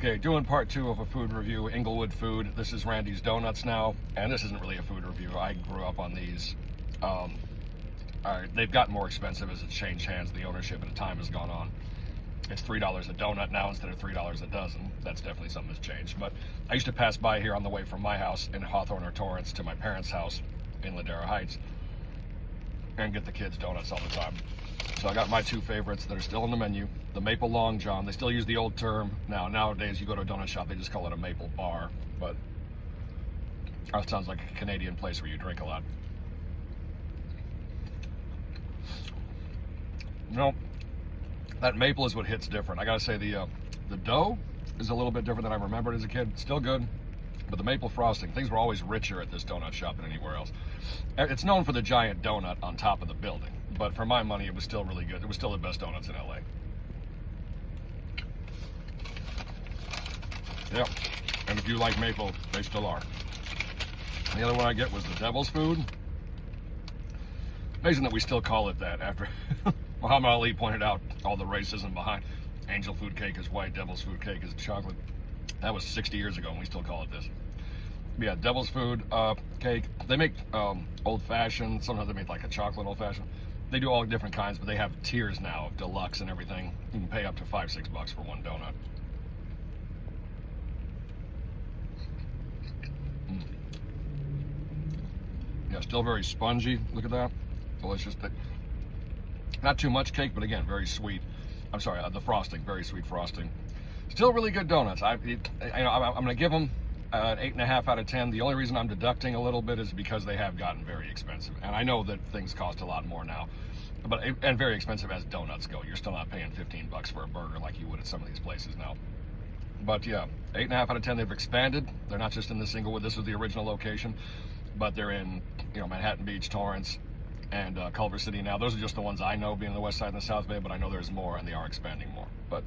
Okay, doing part 2 of a food review, Inglewood food. This is Randy's Donuts now, and this isn't really a food review. I grew up on these. They've gotten more expensive as it's changed hands. The ownership and the time has gone on. It's $3 a donut now instead of $3 a dozen. That's definitely something that's changed. But I used to pass by here on the way from my house in Hawthorne or Torrance to my parents' house in Ladera Heights and get the kids donuts all the time. So I got my 2 favorites that are still on the menu. The Maple Long John. They still use the old term. Nowadays, you go to a donut shop, they just call it a maple bar. But that sounds like a Canadian place where you drink a lot. No, that maple is what hits different. I gotta say the dough is a little bit different than I remembered as a kid. Still good, but the maple frosting, things were always richer at this donut shop than anywhere else. It's known for the giant donut on top of the building, but for my money, it was still really good. It was still the best donuts in LA. Yep, and if you like maple, they still are. The other one I get was the Devil's Food. Amazing that we still call it that after Muhammad Ali pointed out all the racism behind angel food cake is white, devil's food cake is chocolate. That was 60 years ago and we still call it this. Yeah, Devil's Food cake. They make old-fashioned. Sometimes they make like a chocolate old-fashioned. They do all different kinds, but they have tiers now of deluxe and everything. You can pay up to $5-6 for one donut. Yeah, still very spongy. Look at that. Delicious. Not too much cake, but again, very sweet. I'm sorry, the frosting, very sweet frosting. Still really good donuts. I'm going to give them an 8.5 out of 10. The only reason I'm deducting a little bit is because they have gotten very expensive. And I know that things cost a lot more now, and very expensive as donuts go. You're still not paying $15 for a burger like you would at some of these places now. But yeah, 8.5 out of 10. They've expanded. They're not just in the Inglewood. This was the original location, but they're in Manhattan Beach, Torrance, and Culver City now. Those are just the ones I know, being on the west side and the south bay, but I know there's more and they are expanding more. But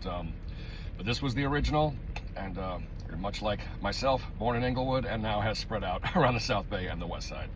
this was the original, and much like myself, born in Inglewood and now has spread out around the south bay and the west side.